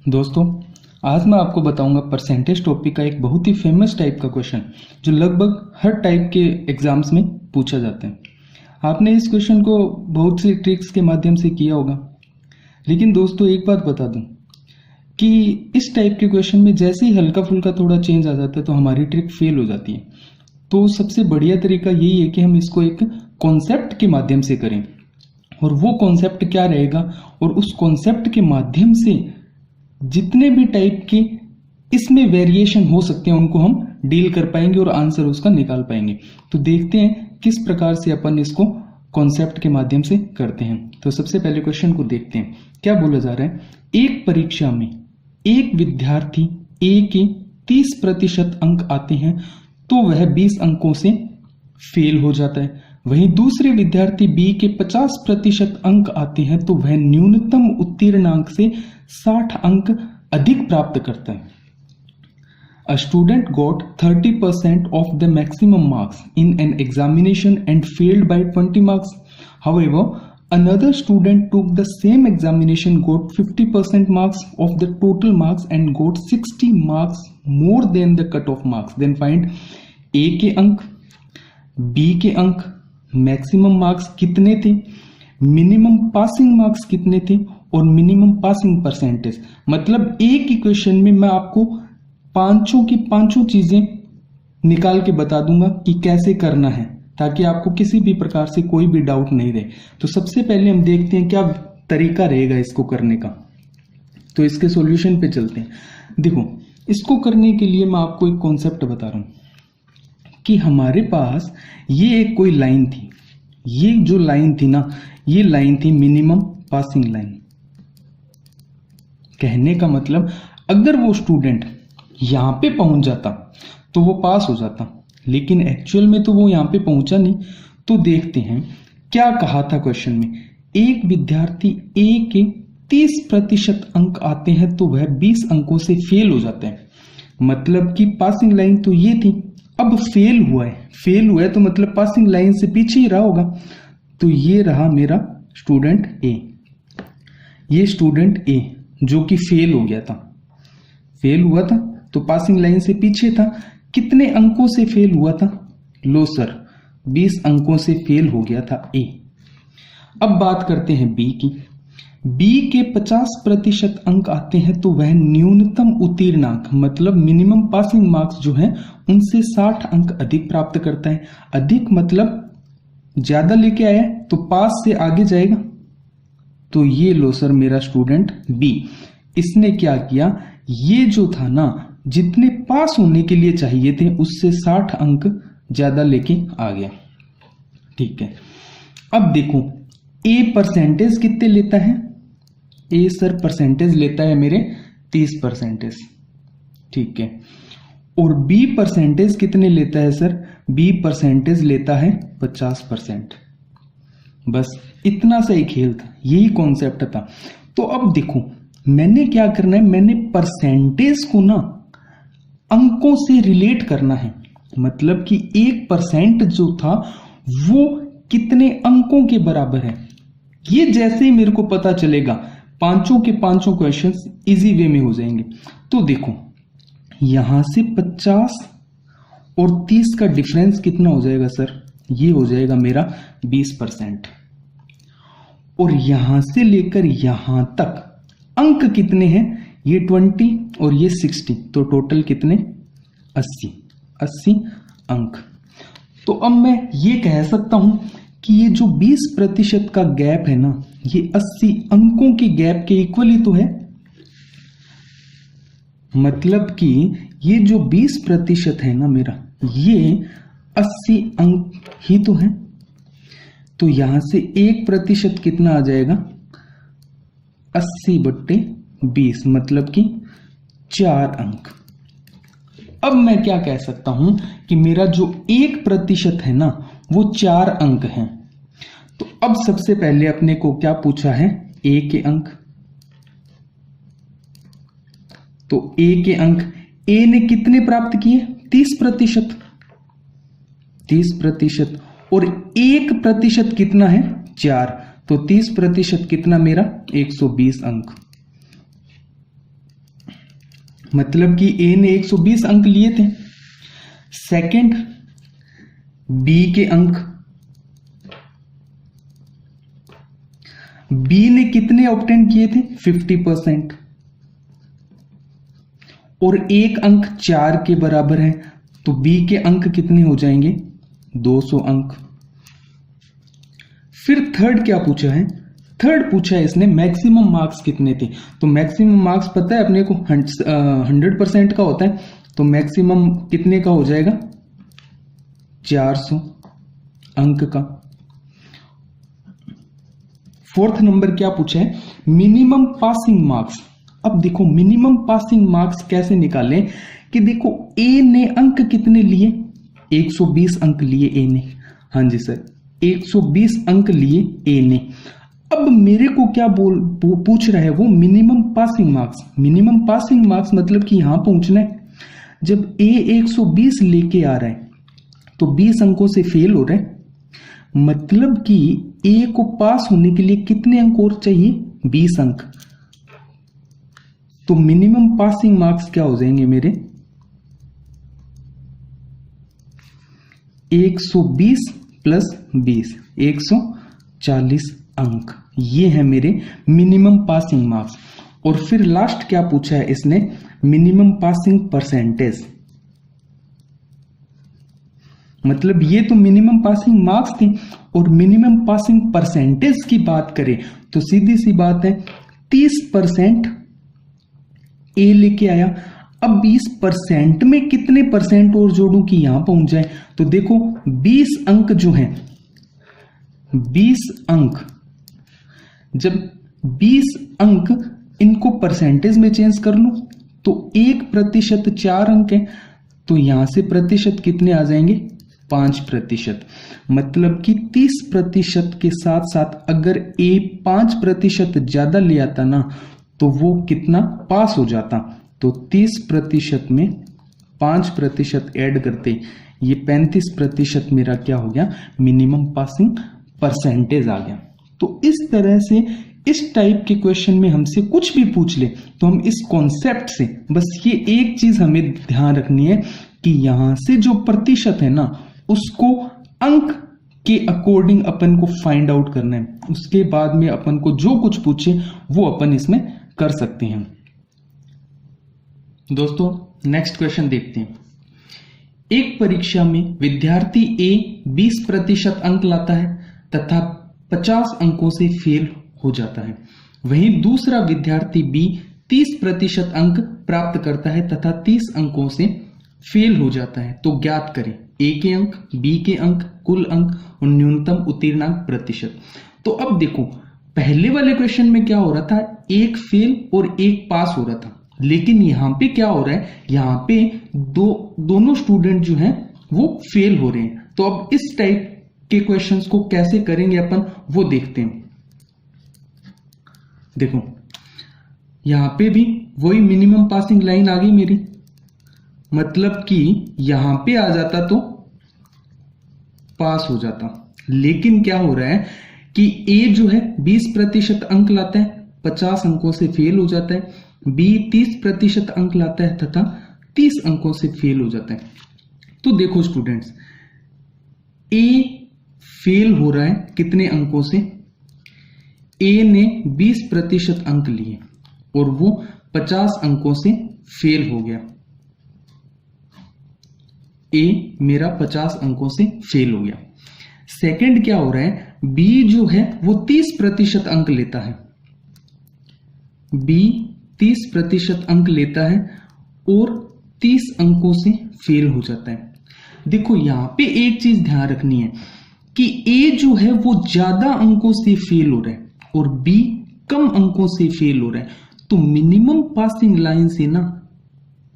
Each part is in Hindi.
दोस्तों, आज मैं आपको बताऊंगा परसेंटेज टॉपिक का एक बहुत ही फेमस टाइप का क्वेश्चन जो लगभग हर टाइप के एग्जाम्स में पूछा जाता है। आपने इस क्वेश्चन को बहुत सी ट्रिक्स के माध्यम से किया होगा, लेकिन दोस्तों एक बात बता दूं कि इस टाइप के क्वेश्चन में जैसे ही हल्का फुल्का थोड़ा चेंज आ जाता है तो हमारी ट्रिक फेल हो जाती है। तो सबसे बढ़िया तरीका यही है कि हम इसको एक कॉन्सेप्ट के माध्यम से करें, और वो कॉन्सेप्ट क्या रहेगा, और उस कॉन्सेप्ट के माध्यम से जितने भी टाइप के इसमें वेरिएशन हो सकते हैं उनको हम डील कर पाएंगे और आंसर उसका निकाल पाएंगे। तो देखते हैं किस प्रकार से अपन इसको कॉन्सेप्ट के माध्यम से करते हैं। तो सबसे पहले क्वेश्चन को देखते हैं। क्या बोला जा रहा है, एक परीक्षा में एक विद्यार्थी ए के 30% अंक आते हैं तो वह 20 अंकों से फेल हो जाता है। वहीं दूसरे विद्यार्थी बी के 50% अंक आते हैं तो वह न्यूनतम उत्तीर्णांक से 60 अंक अधिक प्राप्त करता है। A student got 30% of the maximum marks in an examination and failed by 20 marks. However, another student took the same examination, got 50% marks of the total marks and got 60 marks more than the cutoff marks. Then find A के अंक, B के अंक, मैक्सिमम मार्क्स कितने थे, मिनिमम पासिंग मार्क्स कितने थे और मिनिमम पासिंग परसेंटेज। मतलब एक इक्वेशन में मैं आपको पांचों की पांचों चीजें निकाल के बता दूंगा कि कैसे करना है, ताकि आपको किसी भी प्रकार से कोई भी डाउट नहीं रहे। तो सबसे पहले हम देखते हैं क्या तरीका रहेगा इसको करने का। तो इसके सॉल्यूशन पे चलते हैं। देखो, इसको करने के लिए मैं आपको एक कॉन्सेप्ट बता रहा हूं कि हमारे पास ये एक कोई लाइन थी। ये जो लाइन थी ना, ये लाइन थी मिनिमम पासिंग लाइन। कहने का मतलब अगर वो स्टूडेंट यहां पे पहुंच जाता तो वो पास हो जाता, लेकिन एक्चुअल में तो वो यहां पे पहुंचा नहीं। तो देखते हैं क्या कहा था क्वेश्चन में। एक विद्यार्थी ए के 30% अंक आते हैं तो वह 20 अंकों से फेल हो जाता है। मतलब कि पासिंग लाइन तो ये थी, अब फेल हुआ है तो मतलब पासिंग लाइन से पीछे ही रहा होगा। तो ये रहा मेरा स्टूडेंट ए। ये स्टूडेंट ए जो कि फेल हो गया था, फेल हुआ था तो पासिंग लाइन से पीछे था। कितने अंकों से फेल हुआ था? लो सर, 20 अंकों से फेल हो गया था ए। अब बात करते हैं बी की। बी के 50% अंक आते हैं तो वह न्यूनतम उत्तीर्णांक मतलब मिनिमम पासिंग मार्क्स जो है उनसे 60 अंक अधिक प्राप्त करता है। अधिक मतलब ज्यादा लेके आया तो पास से आगे जाएगा। तो ये लो सर मेरा स्टूडेंट बी। इसने क्या किया, ये जो था ना, जितने पास होने के लिए चाहिए थे उससे 60 अंक ज्यादा लेके आ गया। ठीक है, अब देखो ए परसेंटेज कितने लेता है। ए सर परसेंटेज लेता है मेरे 30%। ठीक है, और बी परसेंटेज कितने लेता है सर? बी परसेंटेज लेता है 50%। बस इतना सा ही खेल था, यही कॉन्सेप्ट था। तो अब देखो मैंने क्या करना है, मैंने परसेंटेज को ना अंकों से रिलेट करना है। मतलब कि 1% जो था वो कितने अंकों के बराबर है। ये जैसे ही मेरे को पता चलेगा, पांचों के पांचों क्वेश्चंस इजी वे में हो जाएंगे। तो देखो यहां से 50 और 30 का डिफरेंस कितना हो जाएगा सर? ये हो जाएगा मेरा 20%। और यहां से लेकर यहां तक अंक कितने हैं? ये 20 और ये 60, तो टोटल कितने? 80 अंक। तो अब मैं ये कह सकता हूं कि ये जो 20% का गैप है ना, ये 80 अंकों के गैप के इक्वल ही तो है। मतलब कि ये जो 20% है ना मेरा, ये 80 अंक ही तो है। तो यहां से 1% कितना आ जाएगा? 80/20 मतलब कि 4 अंक। अब मैं क्या कह सकता हूं कि मेरा जो 1% है ना वो 4 अंक है। तो अब सबसे पहले अपने को क्या पूछा है? ए के अंक। तो ए के अंक, ए ने कितने प्राप्त किए? 30%। 30% और 1% कितना है? 4। तो 30% कितना मेरा? 120 अंक। मतलब कि ए ने 120 अंक लिए थे। सेकंड, बी के अंक, बी ने कितने ऑब्टेन किए थे? 50%। और एक अंक 4 के बराबर है, तो बी के अंक कितने हो जाएंगे? 200 अंक। फिर थर्ड क्या पूछा है? थर्ड पूछा है इसने मैक्सिमम मार्क्स कितने थे। तो मैक्सिमम मार्क्स पता है अपने को 100% का होता है, तो मैक्सिमम कितने का हो जाएगा? 400 अंक का। फोर्थ नंबर क्या पूछा है? Minimum passing marks. अब देखो मिनिमम पासिंग मार्क्स कैसे निकालें कि देखो ए ने अंक कितने लिए? 120 अंक लिए ए ने। हाँ जी सर, 120 अंक लिए ए ने। अब मेरे को क्या पूछ रहा है वो? Minimum passing marks. Minimum passing marks मतलब कि यहां पहुंचना है। जब ए 120 लेके आ रहा है तो 20 अंकों से फेल हो रहा है, मतलब कि ए को पास होने के लिए कितने अंक और चाहिए? 20 अंक। तो मिनिमम पासिंग मार्क्स क्या हो जाएंगे मेरे? 120 प्लस 20, 140 अंक। ये है मेरे मिनिमम पासिंग मार्क्स। और फिर लास्ट क्या पूछा है इसने? Minimum passing percentage. मतलब ये तो मिनिमम पासिंग मार्क्स थे, और मिनिमम पासिंग परसेंटेज की बात करें तो सीधी सी बात है 30% ए लेके आया। अब 20% में कितने परसेंट और जोड़ूं कि यहां पहुंच जाए? तो देखो 20 अंक जो हैं, 20 अंक, जब 20 अंक इनको परसेंटेज में चेंज कर लूं तो 1% 4 अंक है, तो यहां से प्रतिशत कितने आ जाएंगे? 5%। मतलब कि 30% के साथ साथ अगर ए 5% ज्यादा ले आता ना तो वो कितना पास हो जाता? तो 30% में 5% ऐड करते ये 35% मेरा क्या हो गया? मिनिमम पासिंग परसेंटेज आ गया। तो इस तरह से इस टाइप के क्वेश्चन में हमसे कुछ भी पूछ ले तो हम इस कॉन्सेप्ट से बस ये एक चीज हमें ध्यान रखनी है कि यहां से जो प्रतिशत है ना उसको अंक के अकॉर्डिंग अपन को फाइंड आउट करना है। उसके बाद में अपन को जो कुछ पूछे वो अपन इसमें कर सकते हैं। दोस्तों नेक्स्ट क्वेश्चन देखते हैं। एक परीक्षा में विद्यार्थी ए 20% अंक लाता है तथा 50 अंकों से फेल हो जाता है, वहीं दूसरा विद्यार्थी बी 30% अंक प्राप्त करता है तथा 30 अंकों से फेल हो जाता है। तो ज्ञात करें ए के अंक, बी के अंक, कुल अंक और न्यूनतम उत्तीर्णांक प्रतिशत। तो अब देखो पहले वाले क्वेश्चन में क्या हो रहा था? एक फेल और एक पास हो रहा था, लेकिन यहां पे क्या हो रहा है? यहां पे दोनों स्टूडेंट जो हैं वो फेल हो रहे हैं। तो अब इस टाइप के क्वेश्चंस को कैसे करेंगे अपन वो देखते हैं। देखो यहां पे भी वही मिनिमम पासिंग लाइन आ गई मेरी, मतलब कि यहां पे आ जाता तो पास हो जाता, लेकिन क्या हो रहा है कि ए जो है 20% अंक लाता है, 50 अंकों से फेल हो जाता है, बी 30% अंक लाता है तथा 30 अंकों से फेल हो जाता है। तो देखो स्टूडेंट्स, ए फेल हो रहा है कितने अंकों से? ए ने 20% अंक लिए और वो 50 अंकों से फेल हो गया। ए मेरा 50 अंकों से फेल हो गया। सेकंड क्या हो रहा है? बी जो है वो 30% अंक लेता है, बी 30% अंक लेता है और 30 अंकों से फेल हो जाता है। देखो यहां पे एक चीज ध्यान रखनी है कि ए जो है वो ज्यादा अंकों से फेल हो रहा है और बी कम अंकों से फेल हो रहा है। तो मिनिमम पासिंग लाइन से ना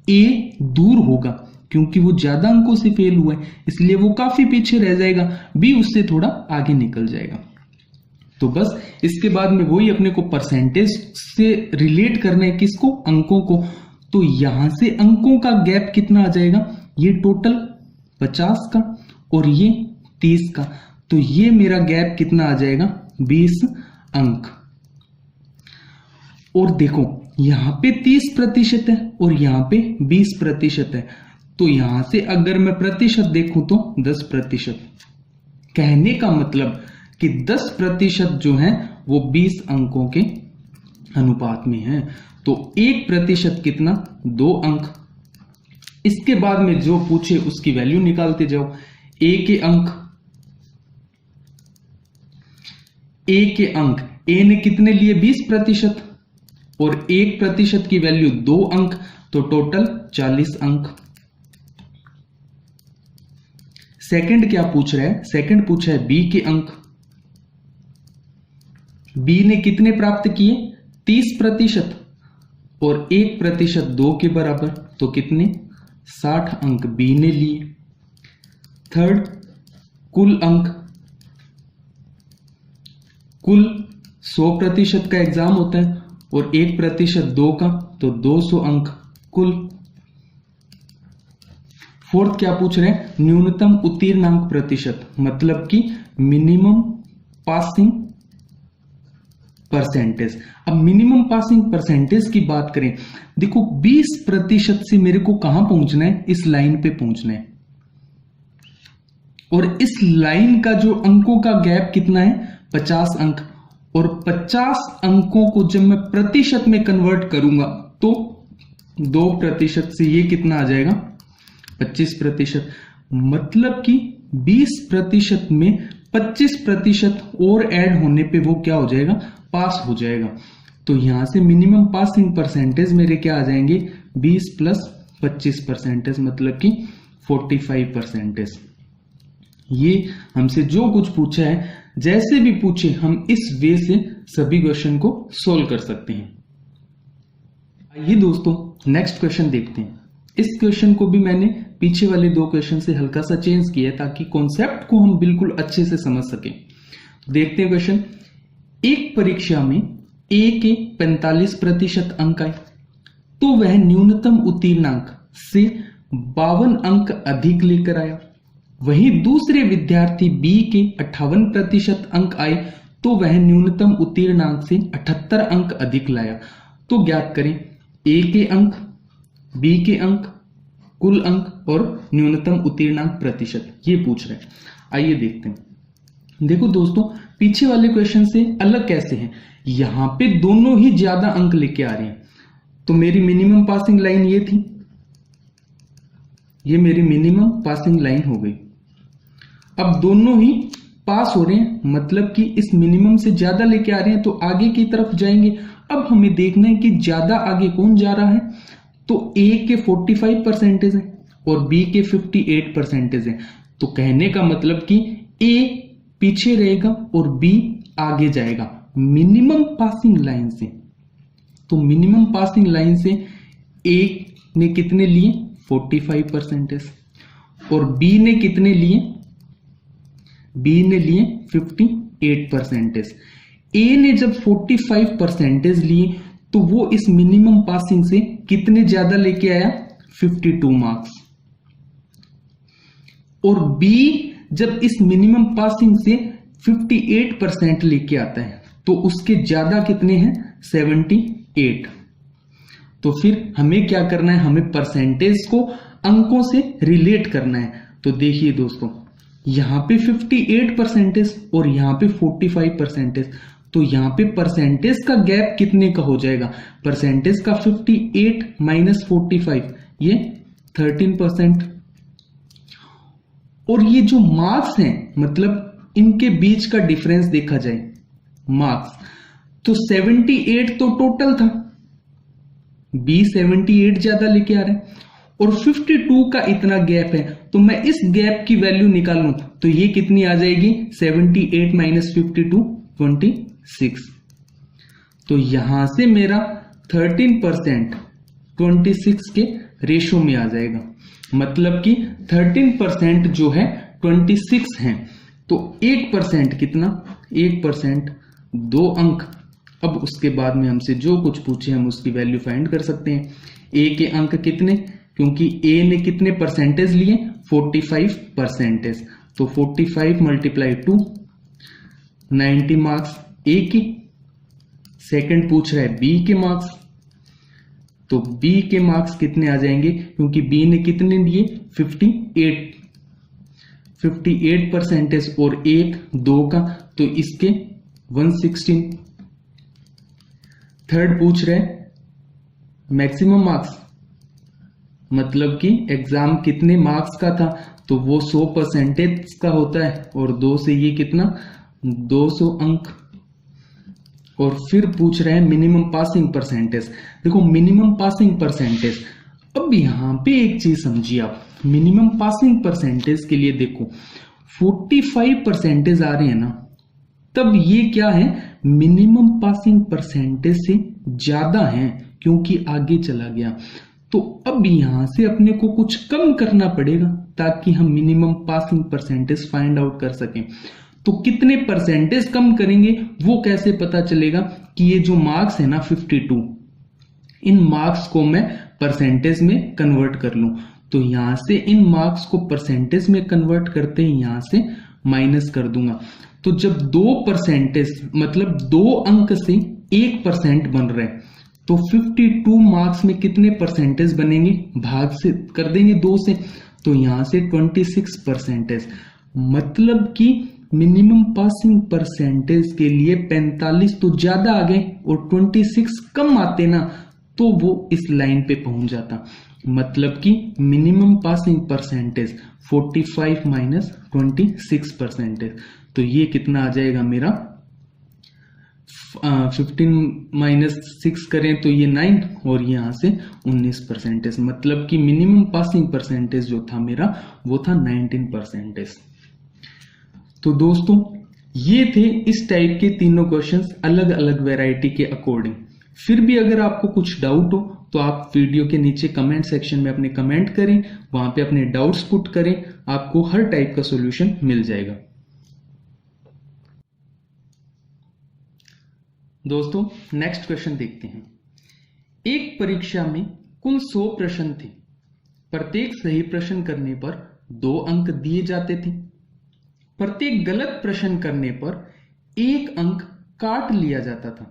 ए दूर होगा, क्योंकि वो ज्यादा अंकों से फेल हुआ है इसलिए वो काफी पीछे रह जाएगा, बी उससे थोड़ा आगे निकल जाएगा। तो बस इसके बाद में वही अपने को परसेंटेज से रिलेट करना है, किसको? अंकों को। तो यहां से अंकों का गैप कितना आ जाएगा? ये टोटल 50 का और ये 30 का, तो ये मेरा गैप कितना आ जाएगा? 20 अंक। और देखो यहां पे 30% है और यहां पे 20% है, तो यहां से अगर मैं प्रतिशत देखूं तो 10%। कहने का मतलब कि 10% जो है वो 20 अंकों के अनुपात में है। तो 1% कितना, 2 अंक। इसके बाद में जो पूछे उसकी वैल्यू निकालते जाओ। ए के अंक ए ने कितने लिए, 20%, और 1% की वैल्यू 2 अंक, तो टोटल 40 अंक। सेकंड क्या पूछ रहा है, सेकंड पूछा है बी के अंक। बी ने कितने प्राप्त किए, 30%, और 1% 2 के बराबर, तो कितने, 60 अंक बी ने लिए। थर्ड, कुल अंक, कुल 100% का एग्जाम होता है और 1% 2 का, तो 200 अंक कुल। फोर्थ क्या पूछ रहे हैं, न्यूनतम उत्तीर्णांक प्रतिशत, मतलब कि मिनिमम पासिंग परसेंटेज। अब मिनिमम पासिंग परसेंटेज की बात करें, देखो 20% से मेरे को कहां पहुंचना है, इस लाइन पे पहुंचना है, और इस लाइन का जो अंकों का गैप कितना है, 50 अंक। और 50 अंकों को जब मैं प्रतिशत में कन्वर्ट करूंगा तो 2% से ये कितना आ जाएगा, 25%। मतलब कि 20% में 25% और ऐड होने पे वो क्या हो जाएगा, पास हो जाएगा। तो यहां से मिनिमम पासिंग परसेंटेज मेरे क्या आ जाएंगे, 20 + 25%, मतलब कि 45%। ये हमसे जो कुछ पूछा है, जैसे भी पूछे हम इस वे से सभी क्वेश्चन को सोल्व कर सकते हैं। आइए दोस्तों नेक्स्ट क्वेश्चन देखते हैं। इस क्वेश्चन को भी मैंने पीछे वाले 2 क्वेश्चन से हल्का सा चेंज किया है ताकि कॉन्सेप्ट को हम बिल्कुल अच्छे से समझ सकें। तो देखते हैं क्वेश्चन। एक परीक्षा में ए के 45% अंक आए तो वह न्यूनतम उत्तीर्णांक से 52 अंक अधिक लेकर आया। वहीं दूसरे विद्यार्थी बी के 58% अंक आए तो वह न्यूनतम उत्तीर्णांक से 78 अंक अधिक लाया। तो ज्ञात करें ए के अंक, बी के अंक, कुल अंक और न्यूनतम उत्तीर्णांक प्रतिशत, ये पूछ रहे हैं। आइए देखते हैं। देखो दोस्तों, पीछे वाले क्वेश्चन से अलग कैसे हैं, यहां पे दोनों ही ज्यादा अंक लेके आ रहे हैं। तो मेरी मिनिमम पासिंग लाइन ये थी, ये मेरी मिनिमम पासिंग लाइन हो गई। अब दोनों ही पास हो रहे हैं, मतलब कि इस मिनिमम से ज्यादा लेके आ रहे हैं, तो आगे की तरफ जाएंगे। अब हमें देखना है कि ज्यादा आगे कौन जा रहा है। तो ए के 45% है और बी के 58% है। तो कहने का मतलब कि ए पीछे रहेगा और बी आगे जाएगा मिनिमम पासिंग लाइन से। तो मिनिमम पासिंग लाइन से ए ने कितने लिए, 45%, और बी ने कितने लिए, बी ने लिए 58%। ए ने जब 45% लिए तो वो इस मिनिमम पासिंग से कितने ज्यादा लेके आया, 52 मार्क्स। और बी जब इस मिनिमम पासिंग से 58% लेके आता है तो उसके ज्यादा कितने हैं, 78। तो फिर हमें क्या करना है, हमें परसेंटेज को अंकों से रिलेट करना है। तो देखिए दोस्तों, यहां पे 58% और यहां पे 45%, तो यहां पे परसेंटेज का गैप कितने का हो जाएगा, परसेंटेज का 58 - 45, ये 13%। और ये जो मार्क्स हैं, मतलब इनके बीच का डिफरेंस देखा जाए मार्क्स, तो 78 तो टोटल था, बी 78 ज्यादा लेके आ रहे हैं, और 52 का इतना गैप है। तो मैं इस गैप की वैल्यू निकालूं तो ये कितनी आ जाएगी, 78 - 52, 26। तो यहां से मेरा 13% 26 के रेशो में आ जाएगा, मतलब कि 13% जो है 26 है। तो 1% कितना, 1% 2 अंक। अब उसके बाद में हमसे जो कुछ पूछे हम उसकी वैल्यू फाइंड कर सकते हैं। ए के अंक कितने, क्योंकि ए ने कितने परसेंटेज लिए, 45%, तो 45 × 2, 90 मार्क्स ए की। सेकंड पूछ रहा है बी के मार्क्स, तो बी के मार्क्स कितने आ जाएंगे, क्योंकि बी ने कितने दिए 58% और एक 2 का, तो इसके 116। थर्ड पूछ रहे मैक्सिमम मार्क्स, मतलब कि एग्जाम कितने मार्क्स का था, तो वो 100% का होता है, और 2 से ये कितना 200 अंक। और फिर पूछ रहे हैं मिनिमम पासिंग परसेंटेज। देखो मिनिमम पासिंग परसेंटेज, अब यहां पे एक चीज समझिए आप, मिनिमम पासिंग परसेंटेज के लिए देखो 45% आ रहे हैं ना, तब ये क्या है, मिनिमम पासिंग परसेंटेज से ज्यादा है, क्योंकि आगे चला गया। तो अब यहां से अपने को कुछ कम करना पड़ेगा ताकि हम minimum passing percentage find out कर सकें। तो कितने परसेंटेज कम करेंगे वो कैसे पता चलेगा, कि ये जो मार्क्स है ना 52, इन मार्क्स को मैं परसेंटेज में कन्वर्ट कर लूं। तो यहां से इन मार्क्स को परसेंटेज में कन्वर्ट करते ही यहां से माइनस कर दूंगा। तो जब 2% मतलब 2 अंक से 1% बन रहे हैं, तो 52 मार्क्स में कितने परसेंटेज बनेंगे, भाग से कर देंगे 2 से, तो यहां से 26%। मतलब कि मिनिमम पासिंग परसेंटेज के लिए 45 तो ज्यादा आ गए और 26 कम आते ना, तो वो इस लाइन पे पहुंच जाता। मतलब कि मिनिमम पासिंग परसेंटेज 45 माइनस 26%। तो ये कितना आ जाएगा मेरा 15 माइनस 6 करें तो ये 9, और यहां से 19%। मतलब कि मिनिमम पासिंग परसेंटेज जो था मेरा वो था 19%। तो दोस्तों ये थे इस टाइप के तीनों क्वेश्चंस अलग अलग वैरायटी के अकॉर्डिंग। फिर भी अगर आपको कुछ डाउट हो तो आप वीडियो के नीचे कमेंट सेक्शन में अपने कमेंट करें, वहां पे अपने डाउट्स पुट करें, आपको हर टाइप का सॉल्यूशन मिल जाएगा। दोस्तों नेक्स्ट क्वेश्चन देखते हैं। एक परीक्षा में कुल 100 प्रश्न थे, प्रत्येक सही प्रश्न करने पर 2 अंक दिए जाते थे, प्रत्येक गलत प्रश्न करने पर 1 अंक काट लिया जाता था।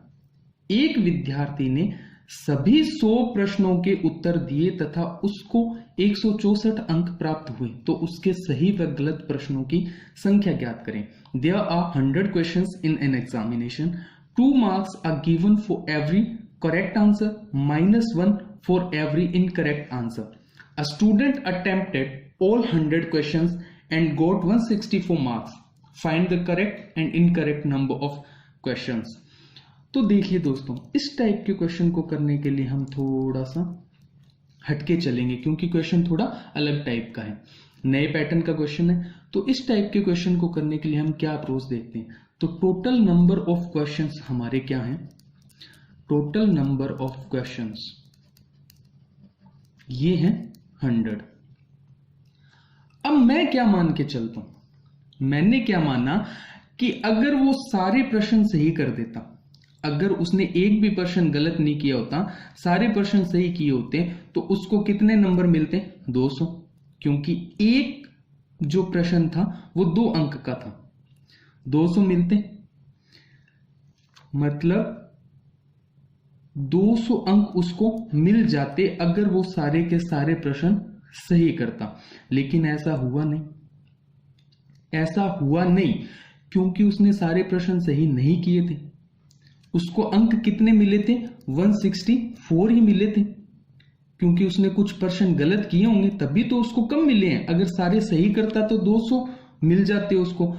एक विद्यार्थी ने सभी 100 प्रश्नों के उत्तर दिए तथा उसको 164 अंक प्राप्त हुए, तो उसके सही व गलत प्रश्नों की संख्या ज्ञात करें। There are 100 questions in an examination. 2 marks are given for every correct answer, -1 for every incorrect answer. A student attempted all 100 questions and got 164 marks. Find the correct and incorrect number of questions. तो देखिए दोस्तों, इस टाइप के क्वेश्चन को करने के लिए हम थोड़ा सा हटके चलेंगे, क्योंकि क्वेश्चन थोड़ा अलग टाइप का है, नए पैटर्न का क्वेश्चन है। तो इस टाइप के क्वेश्चन को करने के लिए हम क्या अप्रोच देखते हैं, तो टोटल नंबर ऑफ क्वेश्चंस हमारे क्या हैं, टोटल नंबर ऑफ क्वेश्चंस ये है 100। अब मैं क्या मान के चलता हूं, मैंने क्या माना कि अगर वो सारे प्रश्न सही कर देता, अगर उसने एक भी प्रश्न गलत नहीं किया होता, सारे प्रश्न सही किए होते, तो उसको कितने नंबर मिलते, 200, क्योंकि एक जो प्रश्न था वो 2 अंक का था, 200 मिलते, मतलब 200 अंक उसको मिल जाते अगर वो सारे के सारे प्रश्न सही करता। लेकिन ऐसा हुआ नहीं, ऐसा हुआ नहीं, क्योंकि उसने सारे प्रश्न सही नहीं किए थे। उसको अंक कितने मिले थे, 164 ही मिले थे, क्योंकि उसने कुछ प्रश्न गलत किए होंगे तभी तो उसको कम मिले हैं। अगर सारे सही करता तो 200 मिल जाते उसको।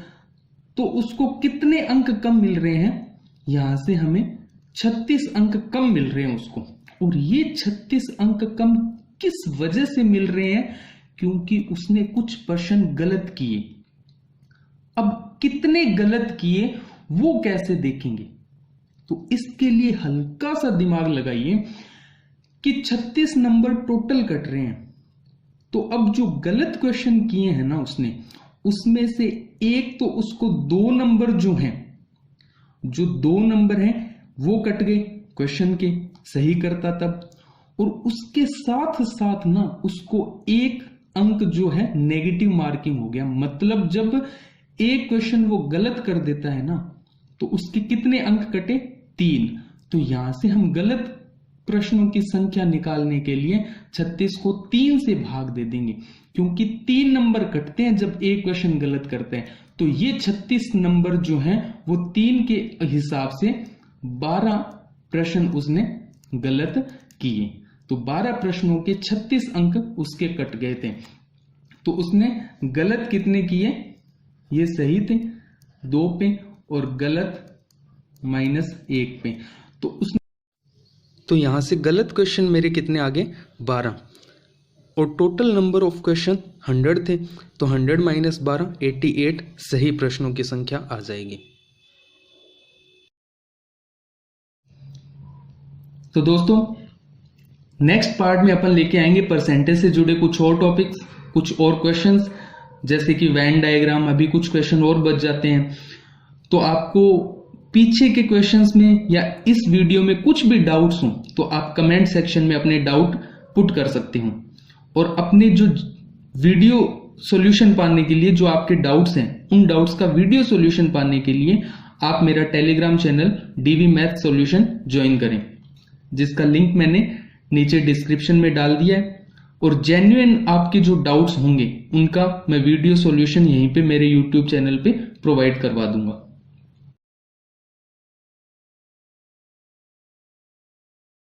तो उसको कितने अंक कम मिल रहे हैं, यहां से हमें 36 अंक कम मिल रहे हैं उसको। और ये 36 अंक कम किस वजह से मिल रहे हैं, क्योंकि उसने कुछ प्रश्न गलत किए। अब कितने गलत किए वो कैसे देखेंगे, तो इसके लिए हल्का सा दिमाग लगाइए कि 36 नंबर टोटल कट रहे हैं, तो अब जो गलत क्वेश्चन किए हैं ना उसने, उसमें से एक तो उसको 2 नंबर जो हैं, जो 2 नंबर हैं वो कट गए क्वेश्चन के, सही करता तब। और उसके साथ साथ ना उसको 1 अंक जो है नेगेटिव मार्किंग हो गया। मतलब जब एक क्वेश्चन वो गलत कर देता है ना, तो उसके कितने अंक कटे, 3। तो यहां से हम गलत प्रश्नों की संख्या निकालने के लिए 36 को 3 से भाग दे देंगे, क्योंकि 3 नंबर कटते हैं जब एक क्वेश्चन गलत करते हैं। तो ये 36 नंबर जो हैं वो 3 के हिसाब से 12 प्रश्न उसने गलत किए। तो 12 प्रश्नों के 36 अंक उसके कट गए थे। तो उसने गलत कितने किए? ये सही थे 2 पे और गलत -1 पे। तो यहां से गलत क्वेश्चन मेरे कितने आ गए? 12। और टोटल नंबर ऑफ क्वेश्चन 100 थे, तो 100 - 12 88 सही प्रश्नों की संख्या आ जाएगी। तो दोस्तों नेक्स्ट पार्ट में अपन लेके आएंगे परसेंटेज से जुड़े कुछ और टॉपिक्स, कुछ और क्वेश्चंस, जैसे कि वेन डायग्राम। अभी कुछ क्वेश्चन और बच जाते हैं। तो आपको पीछे के क्वेश्चंस में या इस वीडियो में कुछ भी डाउट्स हो तो आप कमेंट सेक्शन में अपने डाउट पुट कर सकते हो। और अपने जो वीडियो सॉल्यूशन पाने के लिए, जो आपके डाउट्स हैं, उन डाउट्स का वीडियो सॉल्यूशन पाने के लिए आप मेरा telegram channel DV math solution join करें, जिसका लिंक मैंने नीचे डिस्क्रिप्शन में डाल दिया है। और जेन्युइन आपके जो डाउट्स होंगे उनका मैं वीडियो सॉल्यूशन यहीं पे मेरे यूट्यूब चैनल पे प्रोवाइड करवा दूंगा।